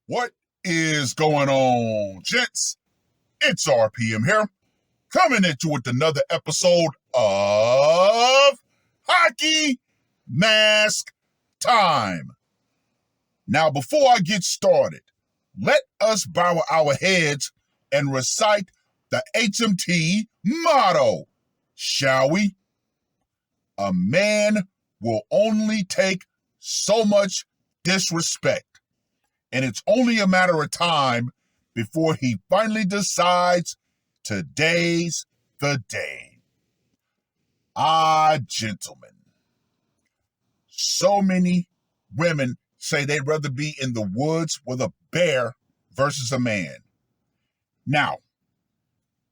What is going on, gents? It's R.P.M. here, coming at you with another episode of Hockey Mask Time. Now, before I get started, let us bow our heads and recite the HMT motto, shall we? A man will only take so much disrespect, and it's only a matter of time before he finally decides today's the day. Gentlemen, so many women say they'd rather be in the woods with a bear versus a man. Now,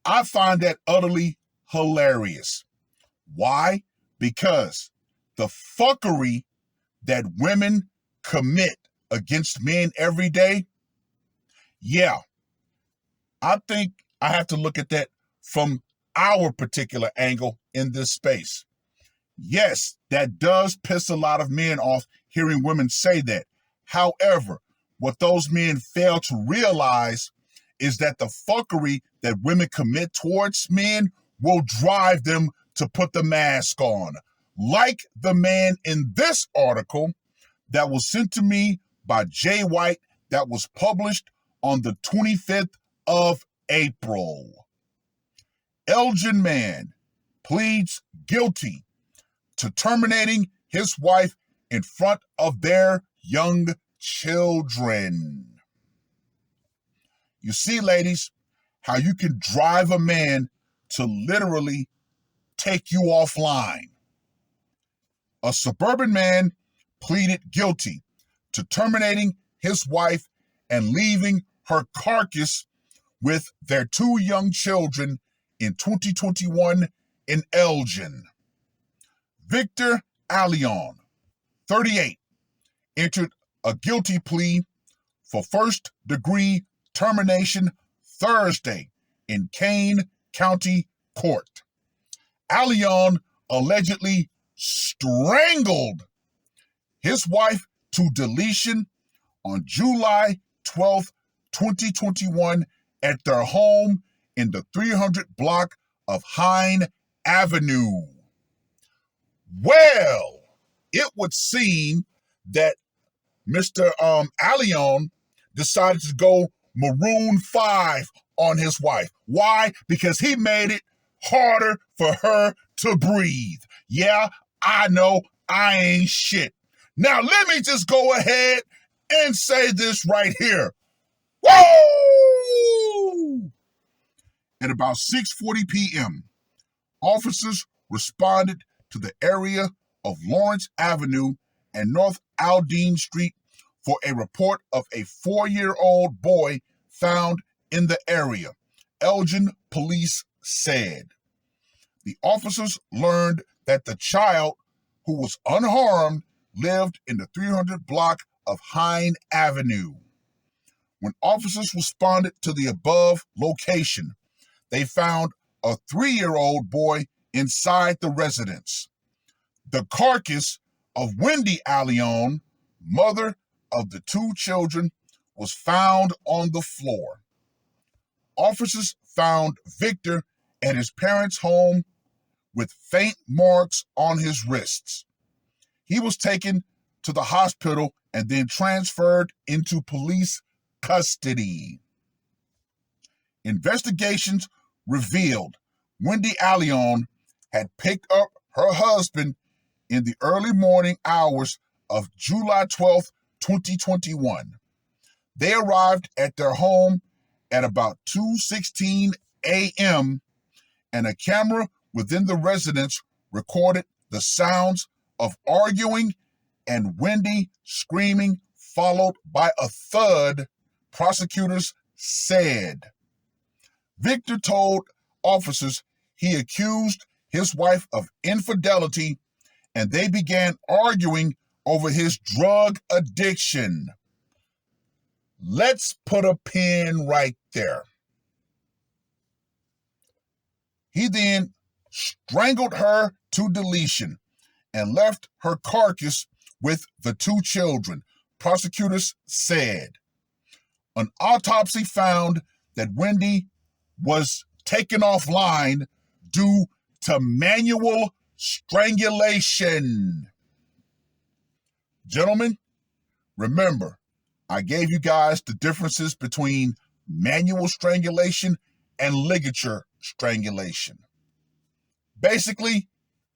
I find that utterly hilarious. Why? Because the fuckery that women commit against men every day, yeah, I think I have to look at that from our particular angle in this space. Yes, that does piss a lot of men off hearing women say that. However, what those men fail to realize is that the fuckery that women commit towards men will drive them to put the mask on. Like the man in this article that was sent to me by Jay White that was published on the 25th of April. Elgin man pleads guilty to terminating his wife in front of their young children. You see, ladies, how you can drive a man to literally take you offline. A suburban man pleaded guilty to terminating his wife and leaving her carcass with their two young children in 2021 in Elgin. Victor Allion, 38, entered a guilty plea for first-degree termination Thursday in Kane County Court. Allion allegedly strangled his wife to deletion on July 12, 2021 at their home in the 300 block of Hine Avenue. Well, it would seem that Mr. Allion decided to go Maroon 5 on his wife. Why? Because he made it harder for her to breathe. Yeah, I know I ain't shit. Now, let me just go ahead and say this right here. Woo! At about 6:40 p.m., officers responded to the area of Lawrence Avenue and North Aldine Street for a report of a 4-year-old boy found in the area, Elgin police said. The officers learned that the child, who was unharmed, lived in the 300 block of Hine Avenue. When officers responded to the above location, they found a 3-year-old boy inside the residence. The carcass of Wendy Allion, mother of the two children, was found on the floor. Officers found Victor at his parents' home with faint marks on his wrists. He was taken to the hospital and then transferred into police custody. Investigations revealed Wendy Allion had picked up her husband in the early morning hours of July 12, 2021. They arrived at their home at about 2:16 a.m., and a camera within the residence recorded the sounds of arguing and Wendy screaming, followed by a thud, prosecutors said. Victor told officers he accused his wife of infidelity, and they began arguing over his drug addiction. Let's put a pin right there. He then strangled her to deletion and left her carcass with the two children, prosecutors said. An autopsy found that Wendy was taken offline due to manual strangulation. Gentlemen, remember, I gave you guys the differences between manual strangulation and ligature strangulation. Basically,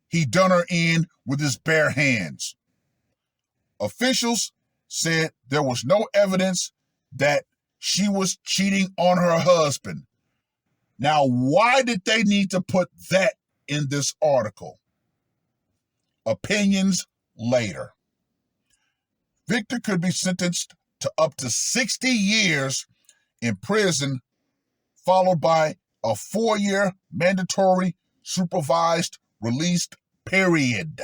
he done her in with his bare hands. Officials said there was no evidence that she was cheating on her husband. Now, why did they need to put that in this article? Opinions later. Victor could be sentenced to up to 60 years in prison, followed by a 4-year mandatory supervised release period.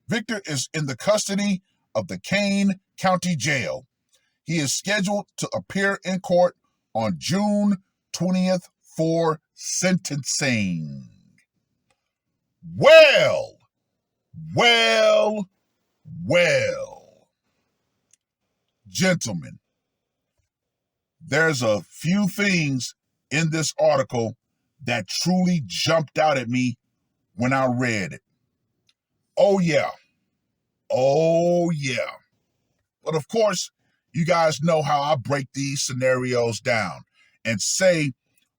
Victor is in the custody of the Kane County Jail. He is scheduled to appear in court on June 20th for sentencing. Well. Gentlemen, there's a few things in this article that truly jumped out at me when I read it. Oh yeah. But of course, you guys know how I break these scenarios down and say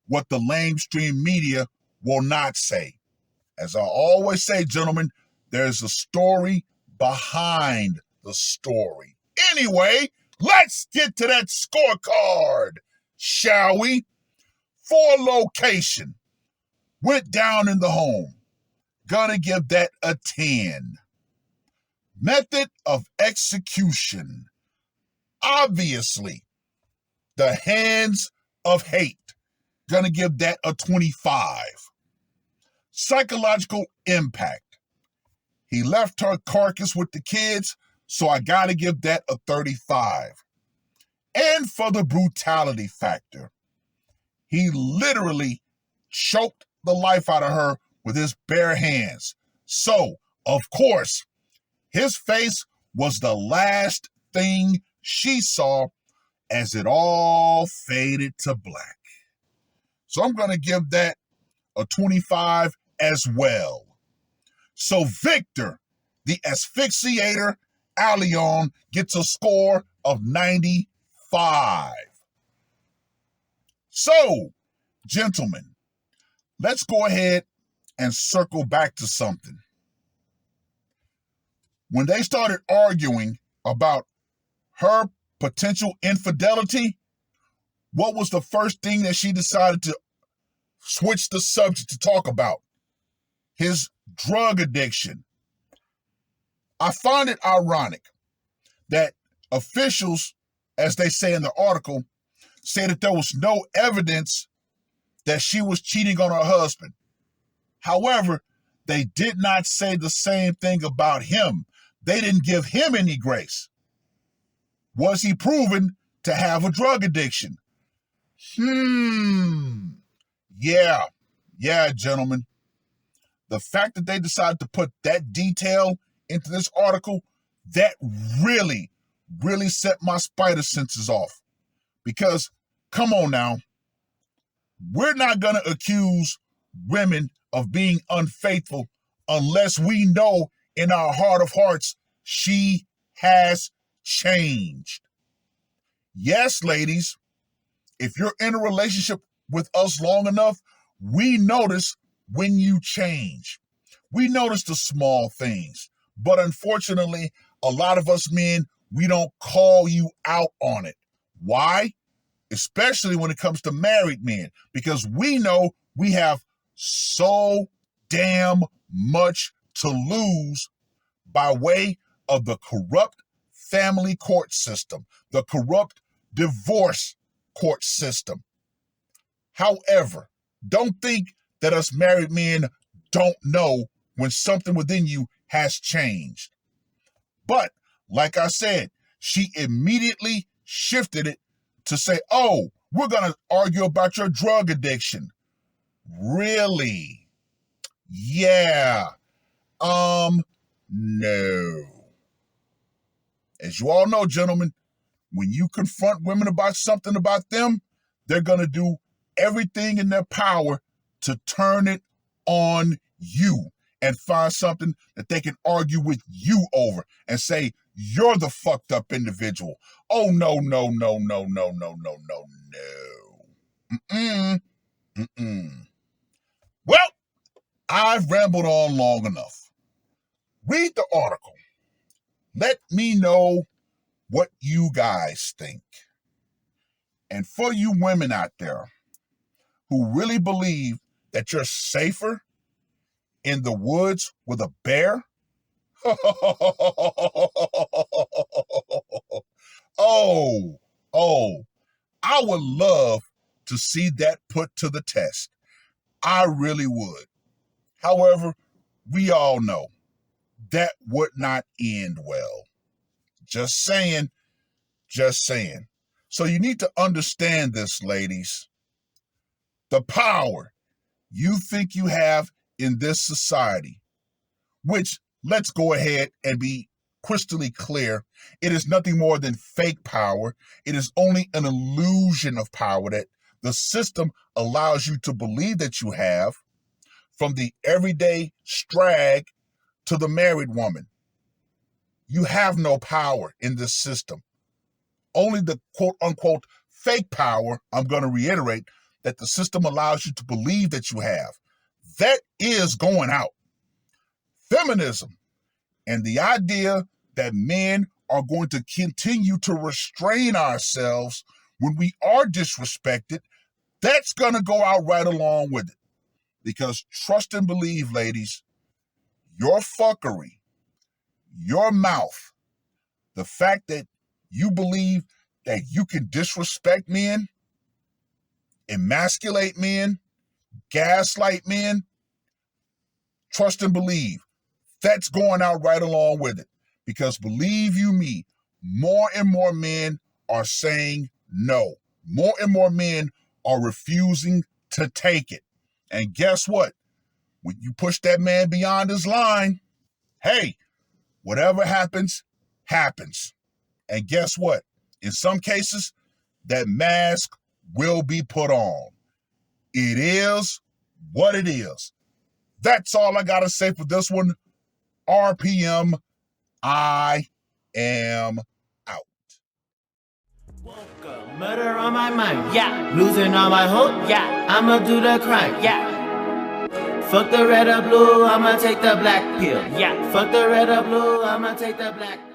what the lamestream media will not say. As I always say, gentlemen, there's a story behind the story. Anyway, let's get to that scorecard, shall we? For location, went down in the home. Gonna give that a 10. Method of execution. Obviously, the hands of hate. Gonna give that a 25. Psychological impact. He left her carcass with the kids, so I gotta give that a 35. And for the brutality factor, he literally choked the life out of her with his bare hands. So, of course, his face was the last thing she saw as it all faded to black. So I'm going to give that a 25 as well. So Victor, the asphyxiator, Allion, gets a score of 95. So, gentlemen, let's go ahead and circle back to something. When they started arguing about her potential infidelity, what was the first thing that she decided to switch the subject to talk about? His drug addiction. I find it ironic that officials, as they say in the article, say that there was no evidence that she was cheating on her husband. However, they did not say the same thing about him. They didn't give him any grace. Was he proven to have a drug addiction? Yeah, gentlemen. The fact that they decided to put that detail into this article, that really set my spider senses off. Because, come on now, we're not going to accuse women of being unfaithful unless we know in our heart of hearts she has changed. Yes, ladies, if you're in a relationship with us long enough, we notice when you change. We notice the small things. But unfortunately, a lot of us men, we don't call you out on it. Why? Especially when it comes to married men, because we know we have so damn much to lose by way of the corrupt family court system, the corrupt divorce court system. However, don't think that us married men don't know when something within you has changed. But, like I said, she immediately shifted it to say, oh, we're going to argue about your drug addiction. Really? Yeah. No. As you all know, gentlemen, When you confront women about something about them, they're going to do everything in their power to turn it on you and find something that they can argue with you over and say, you're the fucked up individual. Oh, no, no, no, no, no, no, no, no, no. Well, I've rambled on long enough. Read the article. Let me know what you guys think. And for you women out there who really believe that you're safer in the woods with a bear, oh, I would love to see that put to the test. I really would. However, we all know that would not end well. Just saying. So you need to understand this, ladies. The power you think you have in this society, which, let's go ahead and be crystally clear, it is nothing more than fake power. It is only an illusion of power that the system allows you to believe that you have, from the everyday strag to the married woman. You have no power in this system. Only the quote-unquote fake power, I'm going to reiterate, that the system allows you to believe that you have. That is going out. Feminism and the idea that men are going to continue to restrain ourselves when we are disrespected, that's going to go out right along with it. Because trust and believe, ladies, your fuckery, your mouth, the fact that you believe that you can disrespect men, emasculate men, gaslight men, trust and believe, that's going out right along with it. Because believe you me, more and more men are saying no. More and more men are refusing to take it. And guess what? When you push that man beyond his line, hey, whatever happens, happens. And guess what? In some cases, that mask will be put on. It is what it is. That's all I got to say for this one. R.P.M. I am out. Woke up, murder on my mind, yeah. Losing all my hope, yeah. I'ma do the crime, yeah. Fuck the red or blue, I'ma take the black pill, yeah. Fuck the red or blue, I'ma take the black pill.